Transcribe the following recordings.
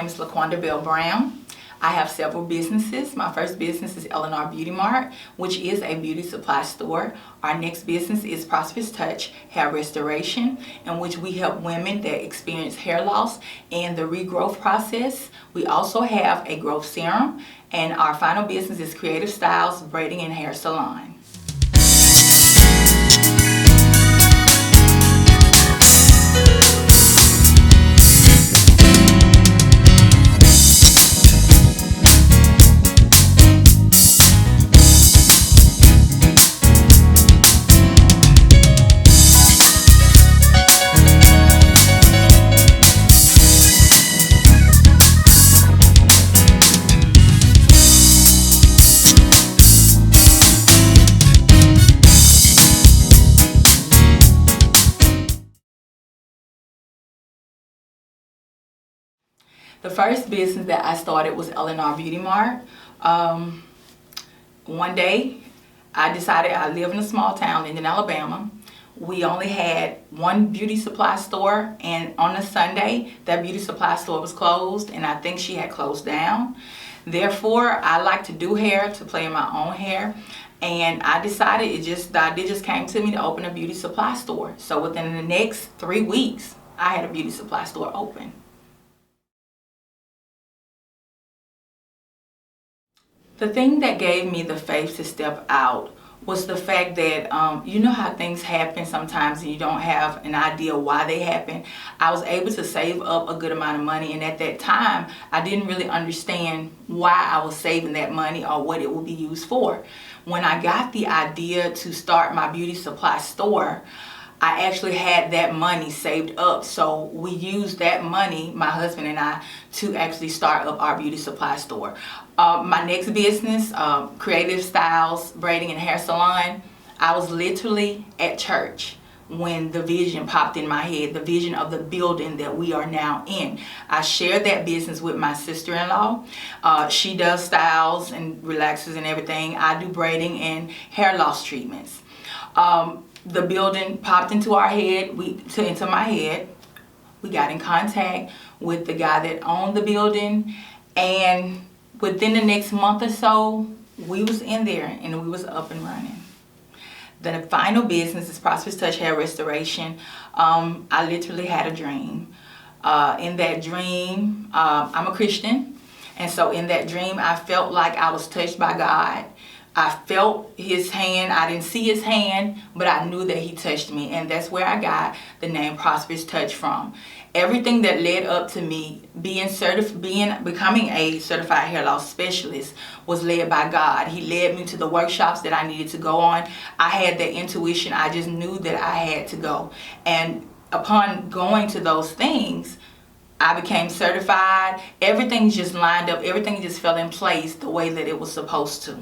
name is LaQuanda Bell Brown. I have several businesses. My first business is L&R Beauty Mart, which is a beauty supply store. Our next business is Prosperous Touch Hair Restoration, in which we help women that experience hair loss and the regrowth process. We also have a growth serum, and our final business is Creative Styles Braiding and Hair Salon. The first business that I started was L&R Beauty Mart. One day, I decided I live in a small town, Linden, Alabama. We only had one beauty supply store, and on a Sunday, that beauty supply store was closed, and I think she had closed down. Therefore, I like to do hair, to play in my own hair, and I decided the idea just came to me to open a beauty supply store. So within the next 3 weeks, I had a beauty supply store open. The thing that gave me the faith to step out was the fact that you know how things happen sometimes and you don't have an idea why they happen. I was able to save up a good amount of money, and at that time I didn't really understand why I was saving that money or what it would be used for. When I got the idea to start my beauty supply store, I actually had that money saved up, so we used that money, my husband and I, to actually start up our beauty supply store. My next business, Creative Styles Braiding and Hair Salon, I was literally at church when the vision popped in my head, the vision of the building that we are now in. I shared that business with my sister-in-law. She does styles and relaxers and everything. I do braiding and hair loss treatments. The building popped into our head, into my head. We got in contact with the guy that owned the building, and within the next month or so, we was in there and we was up and running. The final business is Prosperous Touch Hair Restoration. I literally had a dream. In that dream, I'm a Christian, and so in that dream, I felt like I was touched by God. I felt his hand. I didn't see his hand, but I knew that he touched me, and that's where I got the name Prosperous Touch from. Everything that led up to me becoming a certified hair loss specialist was led by God. He led me to the workshops that I needed to go on. I had that intuition. I just knew that I had to go, and upon going to those things, I became certified. Everything just lined up. Everything just fell in place the way that it was supposed to.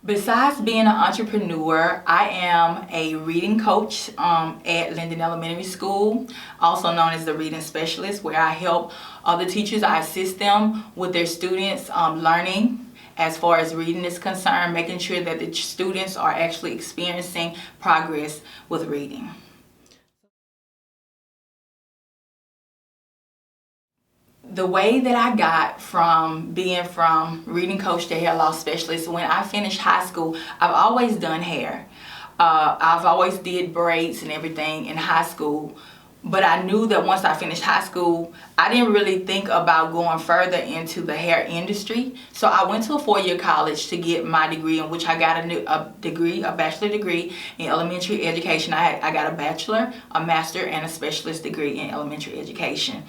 Besides being an entrepreneur, I am a reading coach at Linden Elementary School, also known as the reading specialist, where I help other teachers. I assist them with their students learning as far as reading is concerned, making sure that the students are actually experiencing progress with reading. The way that I got from being from reading coach to hair loss specialist, when I finished high school, I've always done hair. I've always did braids and everything in high school. But I knew that once I finished high school, I didn't really think about going further into the hair industry. So I went to a 4-year college to get my degree, in which I got a bachelor degree in elementary education. I got a bachelor, a master, and a specialist degree in elementary education.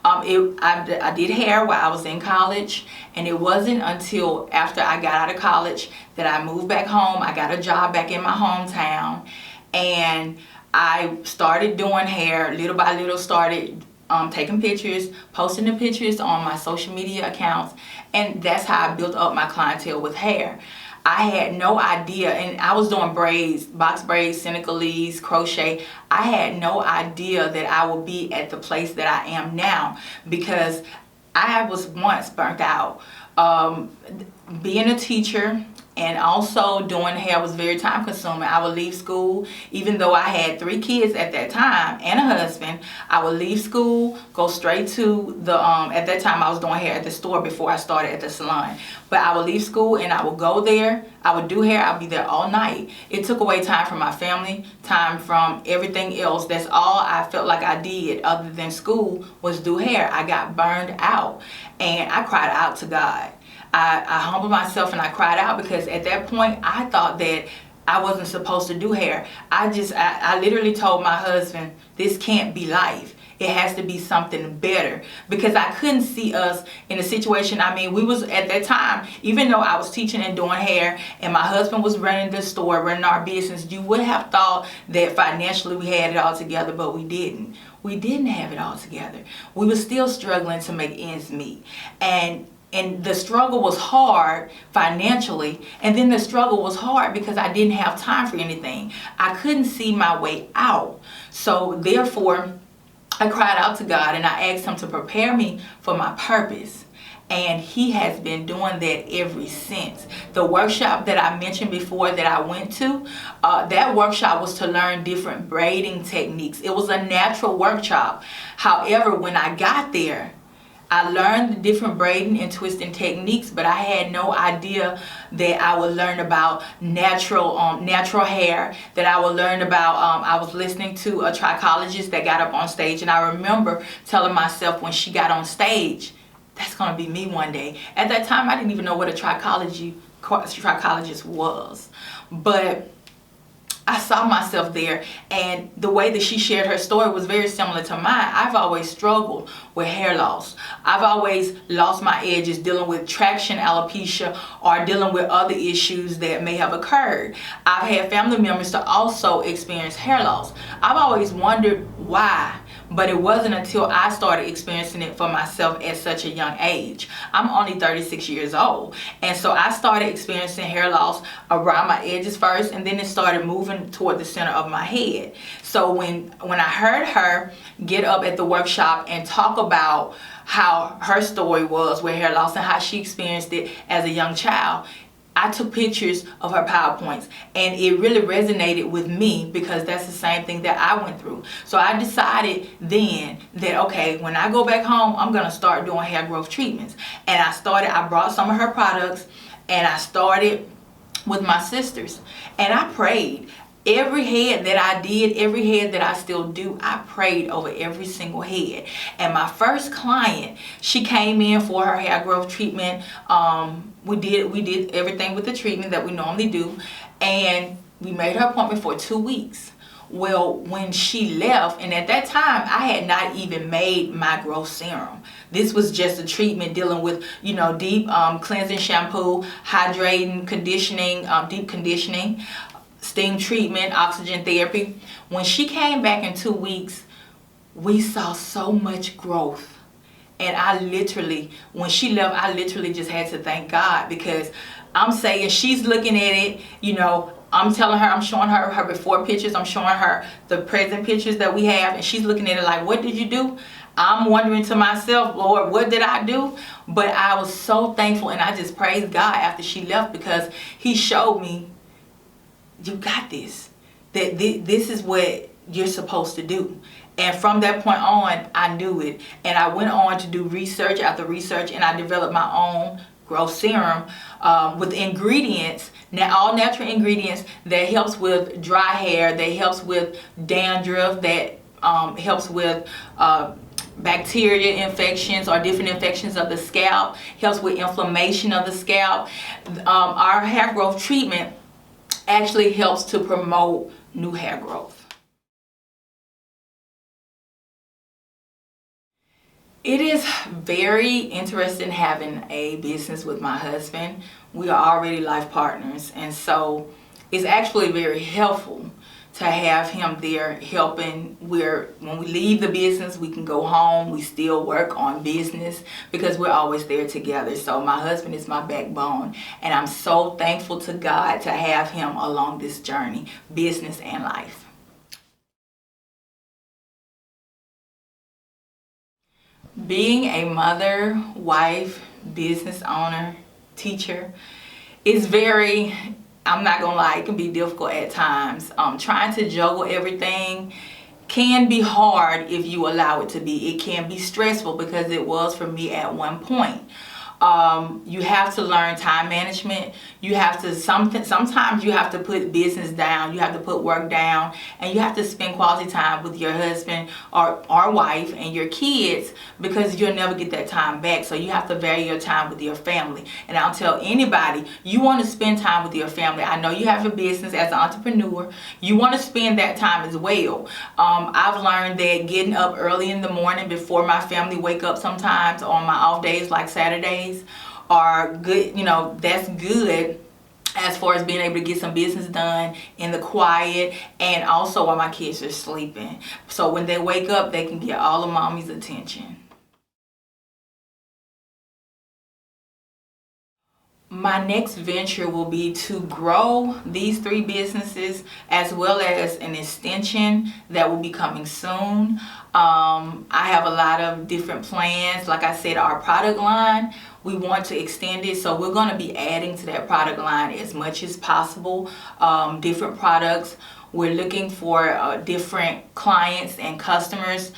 I did hair while I was in college, and it wasn't until after I got out of college that I moved back home. I got a job back in my hometown, and I started doing hair. Little by little, started taking pictures, posting the pictures on my social media accounts, and that's how I built up my clientele with hair. I had no idea, and I was doing braids, box braids, Senegalese, crochet. I had no idea that I would be at the place that I am now, because I was once burnt out. Being a teacher, And also doing hair was very time consuming. I would leave school, even though I had 3 kids at that time and a husband. I would leave school, go straight to the, at that time I was doing hair at the store before I started at the salon. But I would leave school and I would go there, I would do hair, I'd be there all night. It took away time from my family, time from everything else. That's all I felt like I did other than school was do hair. I got burned out and I cried out to God. I humbled myself and I cried out because at that point I thought that I wasn't supposed to do hair. I literally told my husband, this can't be life. It has to be something better, because I couldn't see us in a situation. I mean, we was at that time, even though I was teaching and doing hair and my husband was running the store, running our business, you would have thought that financially we had it all together, but we didn't. We didn't have it all together. We were still struggling to make ends meet. And the struggle was hard financially, and then the struggle was hard because I didn't have time for anything. I couldn't see my way out. So therefore, I cried out to God and I asked him to prepare me for my purpose. And he has been doing that ever since. The workshop that I mentioned before that I went to, that workshop was to learn different braiding techniques. It was a natural workshop. However, when I got there, I learned the different braiding and twisting techniques, but I had no idea that I would learn about natural hair, that I would learn about, I was listening to a trichologist that got up on stage, and I remember telling myself when she got on stage, that's going to be me one day. At that time, I didn't even know what a trichologist was, but I saw myself there, and the way that she shared her story was very similar to mine. I've always struggled with hair loss. I've always lost my edges dealing with traction alopecia or dealing with other issues that may have occurred. I've had family members to also experience hair loss. I've always wondered why, but it wasn't until I started experiencing it for myself at such a young age. I'm only 36 years old, and so I started experiencing hair loss around my edges first, and then it started moving toward the center of my head. So when I heard her get up at the workshop and talk about how her story was with hair loss and how she experienced it as a young child, I took pictures of her PowerPoints, and it really resonated with me because that's the same thing that I went through. So I decided then that, okay, when I go back home, I'm going to start doing hair growth treatments. And I brought some of her products, and I started with my sisters, and I prayed. Every head that I did, every head that I still do, I prayed over every single head. And my first client, she came in for her hair growth treatment. We did everything with the treatment that we normally do, and we made her appointment for 2 weeks. Well, when she left, and at that time I had not even made my growth serum. This was just a treatment dealing with, deep cleansing shampoo, hydrating, conditioning, deep conditioning, steam treatment, oxygen therapy. When she came back in 2 weeks, we saw so much growth. And when she left, I literally just had to thank God, because I'm saying, she's looking at it, I'm telling her, I'm showing her her before pictures, I'm showing her the present pictures that we have, and she's looking at it like, what did you do? I'm wondering to myself, Lord, what did I do? But I was so thankful, and I just praised God after she left, because he showed me, you got this. That this is what you're supposed to do. And from that point on, I knew it. And I went on to do research after research, and I developed my own growth serum with ingredients, all natural ingredients that helps with dry hair, that helps with dandruff, that helps with bacteria infections or different infections of the scalp, helps with inflammation of the scalp. Our hair growth treatment actually helps to promote new hair growth. It is very interesting having a business with my husband. We are already life partners, and so it's actually very helpful to have him there helping. When we leave the business, we can go home, we still work on business because we're always there together. So my husband is my backbone, and I'm so thankful to God to have him along this journey, business and life. Being a mother, wife, business owner, teacher, It's very, I'm not gonna lie, it can be difficult at times. Trying to juggle everything can be hard if you allow it to be. It can be stressful, because it was for me at one point. You have to learn time management. You have to, sometimes you have to put business down, you have to put work down, and you have to spend quality time with your husband or wife and your kids, because you'll never get that time back. So you have to vary your time with your family. And I'll tell anybody, you want to spend time with your family. I know you have a business as an entrepreneur. You want to spend that time as well. I've learned that getting up early in the morning before my family wake up sometimes on my off days like Saturdays are good. You know, that's good as far as being able to get some business done in the quiet, and also while my kids are sleeping. So when they wake up, they can get all of mommy's attention. My next venture will be to grow these 3 businesses, as well as an extension that will be coming soon. I have a lot of different plans. Like I said, our product line, we want to extend it, so we're going to be adding to that product line as much as possible. Different products. We're looking for different clients and customers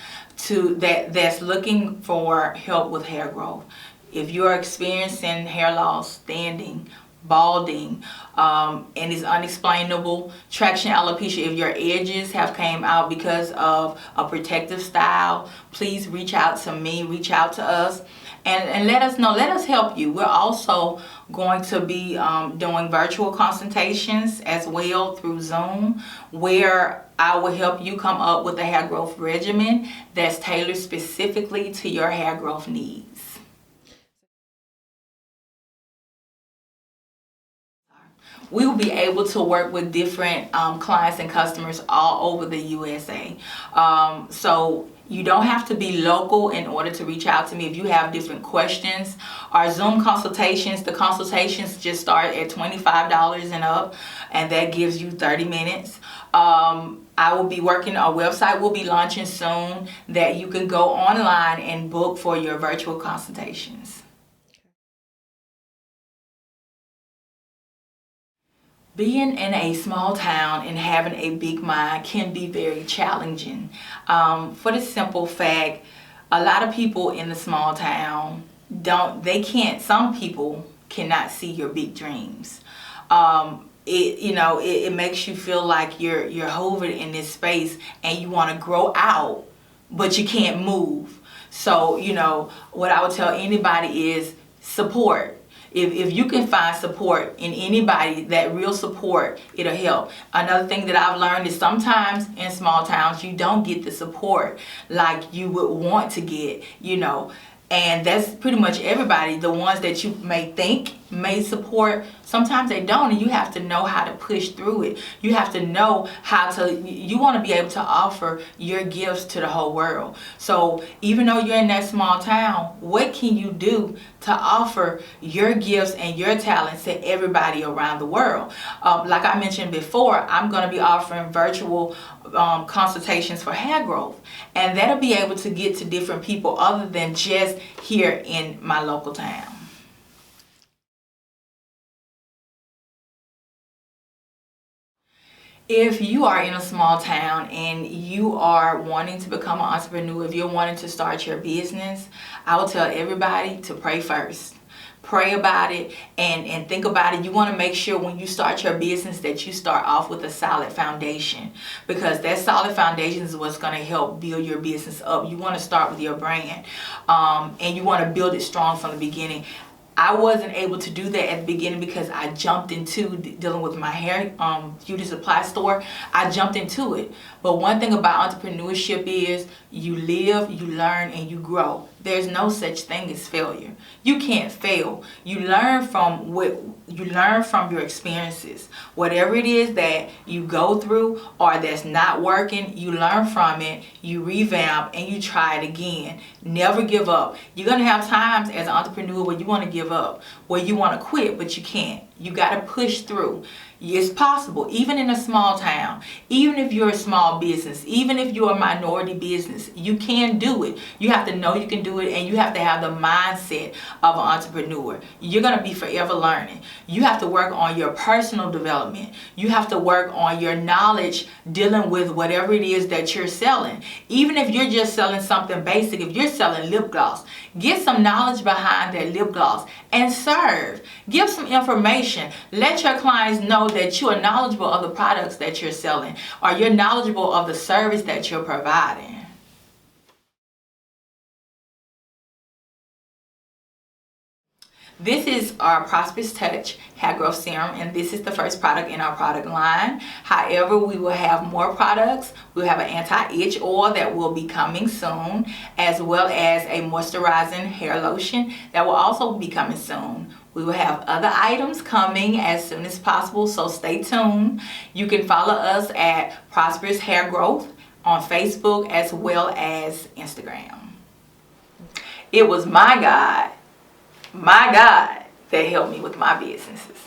that's looking for help with hair growth. If you're experiencing hair loss, thinning, balding, and it's unexplainable, traction alopecia, if your edges have came out because of a protective style, please reach out to me, reach out to us, and let us know. Let us help you. We're also going to be doing virtual consultations as well through Zoom, where I will help you come up with a hair growth regimen that's tailored specifically to your hair growth needs. We will be able to work with different clients and customers all over the USA. So you don't have to be local in order to reach out to me if you have different questions. Our Zoom consultations, the consultations just start at $25 and up, and that gives you 30 minutes. I will be working, our website will be launching soon that you can go online and book for your virtual consultations. Being in a small town and having a big mind can be very challenging. For the simple fact, a lot of people in the small town some people cannot see your big dreams. It makes you feel like you're hovered in this space and you want to grow out, but you can't move. So, what I would tell anybody is support. If you can find support in anybody, that real support, it'll help. Another thing that I've learned is sometimes in small towns you don't get the support like you would want to get, and that's pretty much everybody. The ones that you may think may support, sometimes they don't, and you have to know how to push through it. You have to know you want to be able to offer your gifts to the whole world. So even though you're in that small town, what can you do to offer your gifts and your talents to everybody around the world? Like I mentioned before, I'm going to be offering virtual consultations for hair growth, and that'll be able to get to different people other than just here in my local town. If you are in a small town and you are wanting to become an entrepreneur, if you're wanting to start your business, I will tell everybody to pray first. Pray about it and think about it. You want to make sure when you start your business that you start off with a solid foundation, because that solid foundation is what's going to help build your business up. You want to start with your brand, and you want to build it strong from the beginning. I wasn't able to do that at the beginning because I jumped into dealing with my hair beauty supply store. I jumped into it. But one thing about entrepreneurship is you live, you learn, and you grow. There's no such thing as failure. You can't fail. You learn from your experiences. Whatever it is that you go through or that's not working, you learn from it, you revamp, and you try it again. Never give up. You're going to have times as an entrepreneur where you want to give up, where you want to quit, but you can't. You got to push through. It's possible, even in a small town, even if you're a small business, even if you're a minority business, you can do it. You have to know you can do it, and you have to have the mindset of an entrepreneur. You're going to be forever learning. You have to work on your personal development. You have to work on your knowledge dealing with whatever it is that you're selling. Even if you're just selling something basic, if you're selling lip gloss, get some knowledge behind that lip gloss and serve. Give some information. Let your clients know that you are knowledgeable of the products that you're selling, or you're knowledgeable of the service that you're providing. This is our Prosperous Touch Hair Growth Serum, and this is the first product in our product line. However, we will have more products. We'll have an anti-itch oil that will be coming soon, as well as a moisturizing hair lotion that will also be coming soon. We will have other items coming as soon as possible, so stay tuned. You can follow us at Prosperous Hair Growth on Facebook as well as Instagram. It was my God, that helped me with my businesses.